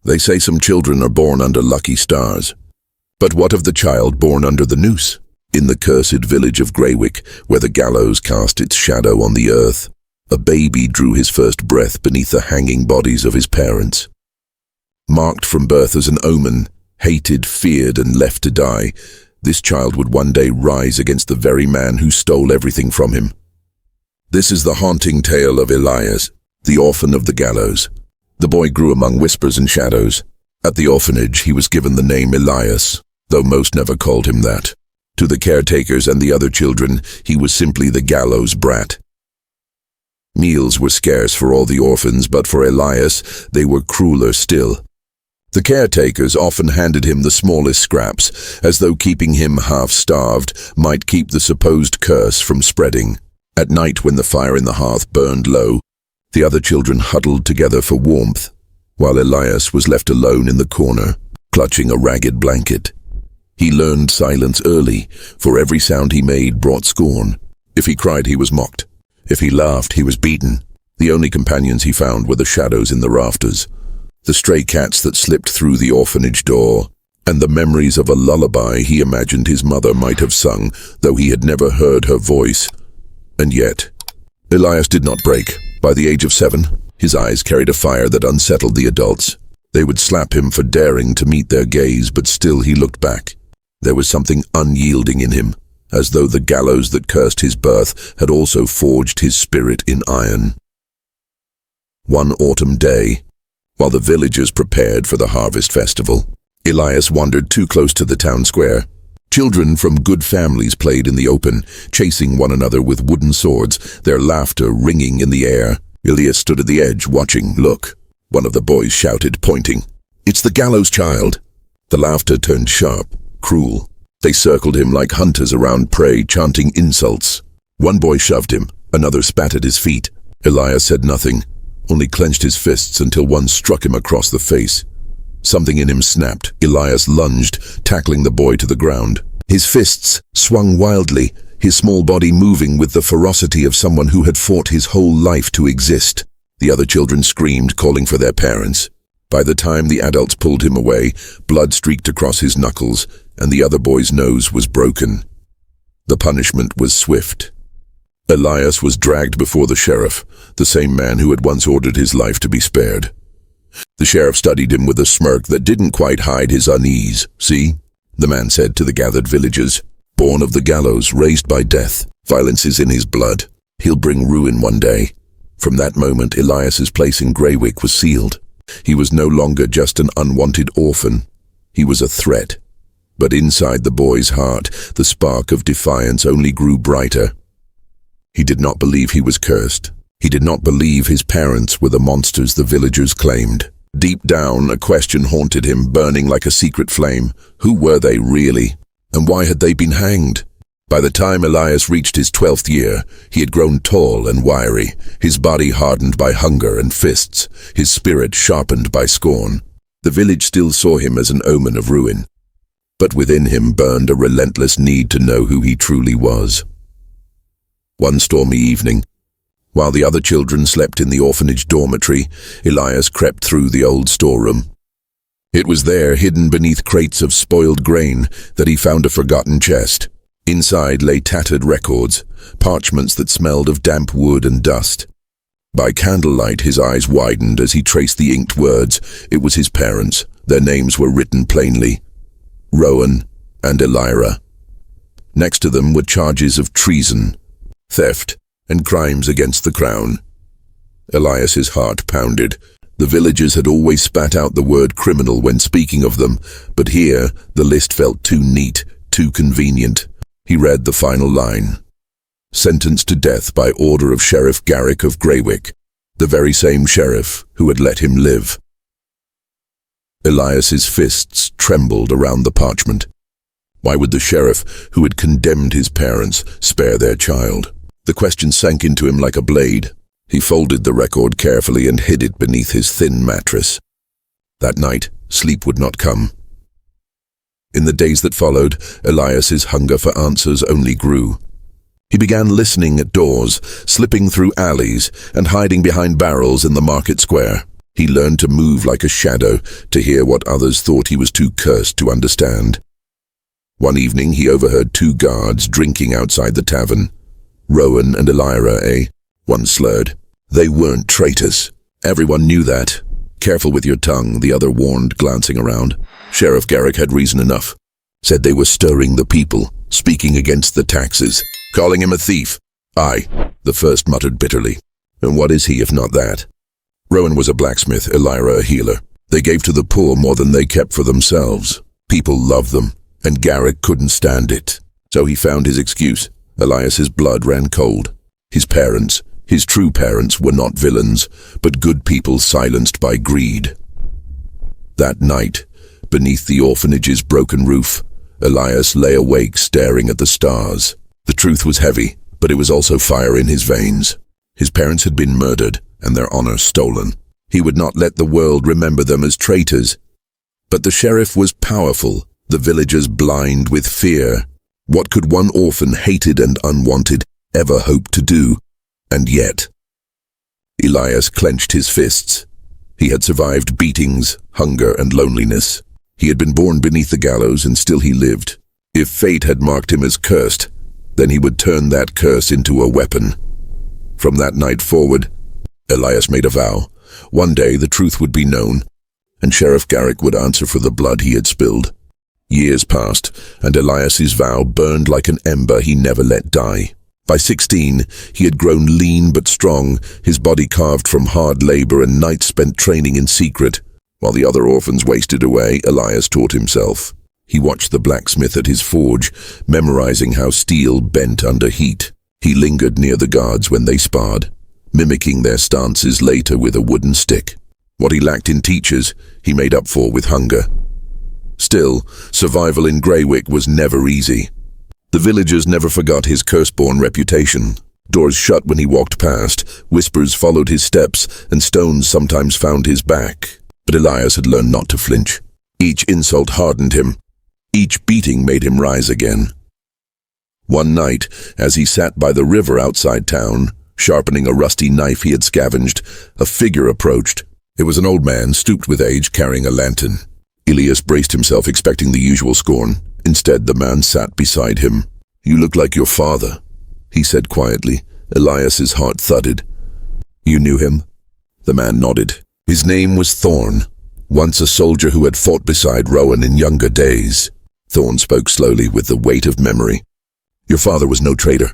They say some children are born under lucky stars. But what of the child born under the noose? In the cursed village of Greywick, where the gallows cast its shadow on the earth, a baby drew his first breath beneath the hanging bodies of his parents. Marked from birth as an omen, hated, feared, and left to die, this child would one day rise against the very man who stole everything from him. This is the haunting tale of Elias, the orphan of the gallows. The boy grew among whispers and shadows. At the orphanage, he was given the name Elias, though most never called him that. To the caretakers and the other children, he was simply the gallows brat. Meals were scarce for all the orphans, but for Elias, they were crueler still. The caretakers often handed him the smallest scraps, as though keeping him half-starved might keep the supposed curse from spreading. At night, when the fire in the hearth burned low, the other children huddled together for warmth, while Elias was left alone in the corner, clutching a ragged blanket. He learned silence early, for every sound he made brought scorn. If he cried, he was mocked. If he laughed, he was beaten. The only companions he found were the shadows in the rafters, the stray cats that slipped through the orphanage door, and the memories of a lullaby he imagined his mother might have sung, though he had never heard her voice. And yet, Elias did not break. By the age of 7, his eyes carried a fire that unsettled the adults. They would slap him for daring to meet their gaze, but still he looked back. There was something unyielding in him, as though the gallows that cursed his birth had also forged his spirit in iron. One autumn day, while the villagers prepared for the harvest festival, Elias wandered too close to the town square. Children from good families played in the open, chasing one another with wooden swords, their laughter ringing in the air. Elias stood at the edge, watching. "Look," one of the boys shouted, pointing. "It's the gallows child." The laughter turned sharp, cruel. They circled him like hunters around prey, chanting insults. One boy shoved him, another spat at his feet. Elias said nothing, only clenched his fists until one struck him across the face. Something in him snapped. Elias lunged, tackling the boy to the ground. His fists swung wildly, his small body moving with the ferocity of someone who had fought his whole life to exist. The other children screamed, calling for their parents. By the time the adults pulled him away, blood streaked across his knuckles, and the other boy's nose was broken. The punishment was swift. Elias was dragged before the sheriff, the same man who had once ordered his life to be spared. The sheriff studied him with a smirk that didn't quite hide his unease. "See?" the man said to the gathered villagers. "Born of the gallows, raised by death. Violence is in his blood. He'll bring ruin one day." From that moment, Elias's place in Greywick was sealed. He was no longer just an unwanted orphan. He was a threat. But inside the boy's heart, the spark of defiance only grew brighter. He did not believe he was cursed. He did not believe his parents were the monsters the villagers claimed. Deep down, a question haunted him, burning like a secret flame. Who were they really? And why had they been hanged? By the time Elias reached his 12th year, he had grown tall and wiry, his body hardened by hunger and fists, his spirit sharpened by scorn. The village still saw him as an omen of ruin, but within him burned a relentless need to know who he truly was. One stormy evening, while the other children slept in the orphanage dormitory, Elias crept through the old storeroom. It was there, hidden beneath crates of spoiled grain, that he found a forgotten chest. Inside lay tattered records, parchments that smelled of damp wood and dust. By candlelight, his eyes widened as he traced the inked words. It was his parents. Their names were written plainly: Rowan and Elira. Next to them were charges of treason, theft, and crimes against the crown. Elias's heart pounded. The villagers had always spat out the word criminal when speaking of them, but here the list felt too neat, too convenient. He read the final line: sentenced to death by order of Sheriff Garrick of Greywick, the very same sheriff who had let him live. Elias's fists trembled around the parchment. Why would the sheriff, who had condemned his parents, spare their child? The question sank into him like a blade. He folded the record carefully and hid it beneath his thin mattress. That night, sleep would not come. In the days that followed, Elias's hunger for answers only grew. He began listening at doors, slipping through alleys, and hiding behind barrels in the market square. He learned to move like a shadow, to hear what others thought he was too cursed to understand. One evening he overheard two guards drinking outside the tavern. Rowan and Elias, eh? One slurred. They weren't traitors. Everyone knew that. Careful with your tongue, the other warned, glancing around. Sheriff Garrick had reason enough. Said they were stirring the people, speaking against the taxes, calling him a thief. Aye, the first muttered bitterly. And what is he if not that? Rowan was a blacksmith, Elias a healer. They gave to the poor more than they kept for themselves. People loved them, and Garrick couldn't stand it. So he found his excuse. Elias's blood ran cold. His parents, his true parents, were not villains, but good people silenced by greed. That night, beneath the orphanage's broken roof, Elias lay awake staring at the stars. The truth was heavy, but it was also fire in his veins. His parents had been murdered, and their honor stolen. He would not let the world remember them as traitors. But the sheriff was powerful, the villagers blind with fear. What could one orphan, hated and unwanted, ever hope to do? And yet, Elias clenched his fists. He had survived beatings, hunger, and loneliness. He had been born beneath the gallows, and still he lived. If fate had marked him as cursed, then he would turn that curse into a weapon. From that night forward, Elias made a vow. One day the truth would be known, and Sheriff Garrick would answer for the blood he had spilled. Years passed, and Elias's vow burned like an ember he never let die. By 16, he had grown lean but strong, his body carved from hard labor and nights spent training in secret. While the other orphans wasted away, Elias taught himself. He watched the blacksmith at his forge, memorizing how steel bent under heat. He lingered near the guards when they sparred, mimicking their stances later with a wooden stick. What he lacked in teachers, he made up for with hunger. Still, survival in Greywick was never easy. The villagers never forgot his curse-born reputation. Doors shut when he walked past, whispers followed his steps, and stones sometimes found his back. But Elias had learned not to flinch. Each insult hardened him. Each beating made him rise again. One night, as he sat by the river outside town, sharpening a rusty knife he had scavenged, a figure approached. It was an old man, stooped with age, carrying a lantern. Elias braced himself, expecting the usual scorn. Instead, the man sat beside him. "You look like your father," he said quietly. Elias's heart thudded. "You knew him?" The man nodded. His name was Thorn, once a soldier who had fought beside Rowan in younger days. Thorn spoke slowly with the weight of memory. "Your father was no traitor.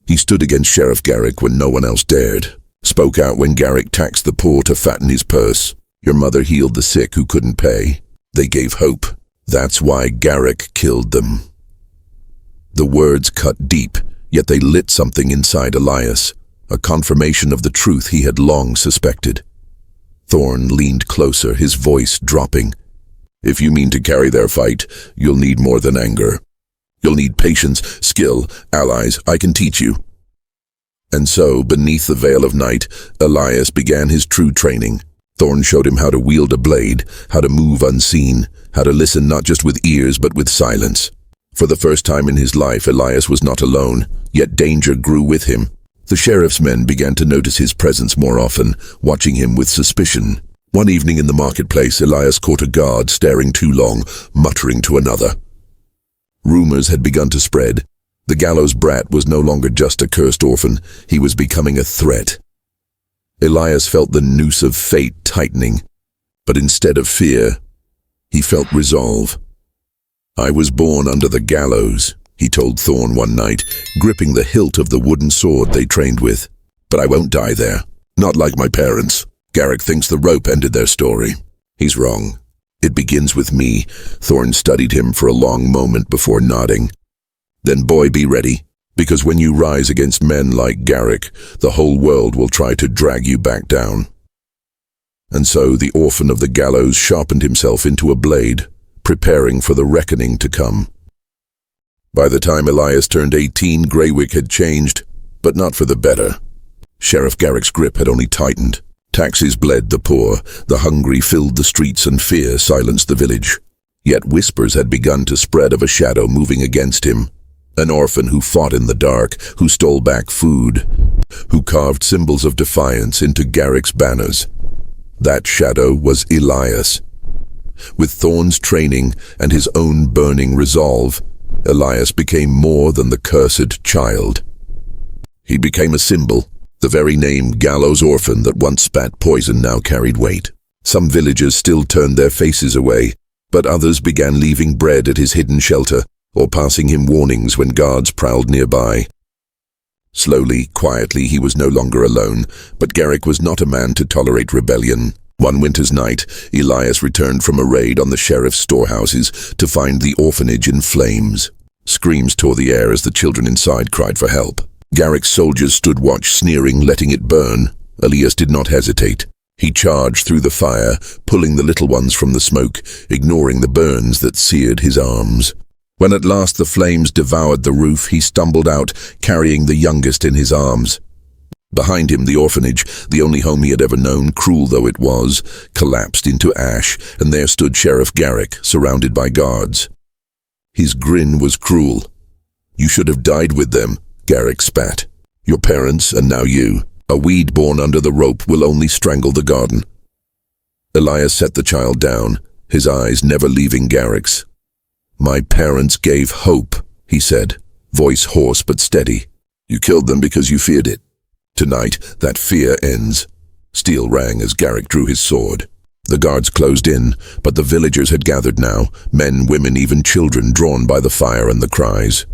He stood against Sheriff Garrick when no one else dared. Spoke out when Garrick taxed the poor to fatten his purse. Your mother healed the sick who couldn't pay. They gave hope. That's why Garrick killed them." The words cut deep, yet they lit something inside Elias, a confirmation of the truth he had long suspected. Thorn leaned closer, his voice dropping. "If you mean to carry their fight, you'll need more than anger. You'll need patience, skill, allies. I can teach you." And so, beneath the veil of night, Elias began his true training. Thorn showed him how to wield a blade, how to move unseen, how to listen not just with ears but with silence. For the first time in his life, Elias was not alone, yet danger grew with him. The sheriff's men began to notice his presence more often, watching him with suspicion. One evening in the marketplace, Elias caught a guard staring too long, muttering to another. Rumors had begun to spread. The Gallows brat was no longer just a cursed orphan, he was becoming a threat. Elias felt the noose of fate tightening, but instead of fear, he felt resolve. "I was born under the gallows," he told Thorn one night, gripping the hilt of the wooden sword they trained with. "But I won't die there, not like my parents. Garrick thinks the rope ended their story. He's wrong. It begins with me." Thorn studied him for a long moment before nodding. "Then boy, be ready. Because when you rise against men like Garrick, the whole world will try to drag you back down." And so the orphan of the gallows sharpened himself into a blade, preparing for the reckoning to come. By the time Elias turned 18, Greywick had changed, but not for the better. Sheriff Garrick's grip had only tightened. Taxes bled the poor, the hungry filled the streets, and fear silenced the village. Yet whispers had begun to spread of a shadow moving against him. An orphan who fought in the dark, who stole back food, who carved symbols of defiance into Garrick's banners. That shadow was Elias. With Thorn's training and his own burning resolve, Elias became more than the cursed child. He became a symbol. The very name Gallows Orphan that once spat poison now carried weight. Some villagers still turned their faces away, but others began leaving bread at his hidden shelter or passing him warnings when guards prowled nearby. Slowly, quietly, he was no longer alone, but Garrick was not a man to tolerate rebellion. One winter's night, Elias returned from a raid on the sheriff's storehouses to find the orphanage in flames. Screams tore the air as the children inside cried for help. Garrick's soldiers stood watch, sneering, letting it burn. Elias did not hesitate. He charged through the fire, pulling the little ones from the smoke, ignoring the burns that seared his arms. When at last the flames devoured the roof, he stumbled out, carrying the youngest in his arms. Behind him, the orphanage, the only home he had ever known, cruel though it was, collapsed into ash, and there stood Sheriff Garrick, surrounded by guards. His grin was cruel. "You should have died with them," Garrick spat. "Your parents, and now you. A weed born under the rope will only strangle the garden." Elias set the child down, his eyes never leaving Garrick's. "My parents gave hope," he said, voice hoarse but steady. "You killed them because you feared it. Tonight, that fear ends." Steel rang as Garrick drew his sword. The guards closed in, but the villagers had gathered now, men, women, even children drawn by the fire and the cries.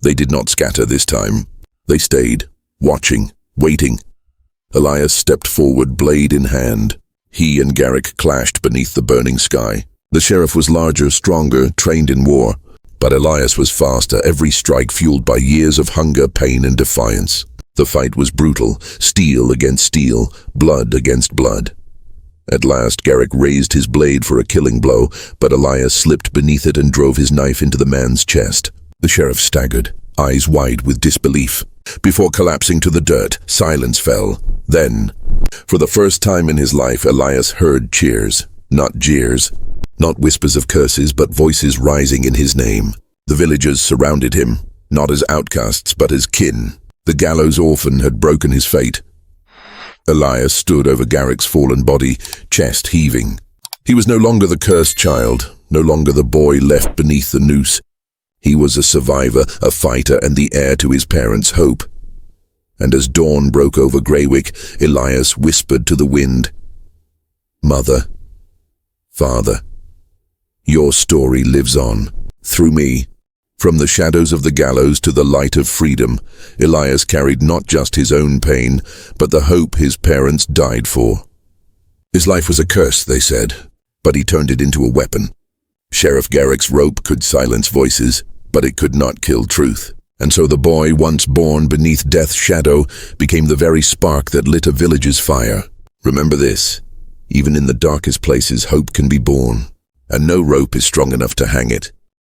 They did not scatter this time. They stayed, watching, waiting. Elias stepped forward, blade in hand. He and Garrick clashed beneath the burning sky. The sheriff was larger, stronger, trained in war, but Elias was faster, every strike fueled by years of hunger, pain, and defiance. The fight was brutal, steel against steel, blood against blood. At last, Garrick raised his blade for a killing blow, but Elias slipped beneath it and drove his knife into the man's chest. The sheriff staggered, eyes wide with disbelief. Before collapsing to the dirt, silence fell. Then, for the first time in his life, Elias heard cheers, not jeers, not whispers of curses, but voices rising in his name. The villagers surrounded him, not as outcasts, but as kin. The Gallows Orphan had broken his fate. Elias stood over Garrick's fallen body, chest heaving. He was no longer the cursed child, no longer the boy left beneath the noose. He was a survivor, a fighter, and the heir to his parents' hope. And as dawn broke over Greywick, Elias whispered to the wind, "Mother, Father, your story lives on, through me." From the shadows of the gallows to the light of freedom, Elias carried not just his own pain, but the hope his parents died for. His life was a curse, they said, but he turned it into a weapon. Sheriff Garrick's rope could silence voices, but it could not kill truth. And so the boy, once born beneath death's shadow, became the very spark that lit a village's fire. Remember this, even in the darkest places, hope can be born, and no rope is strong enough to hang it.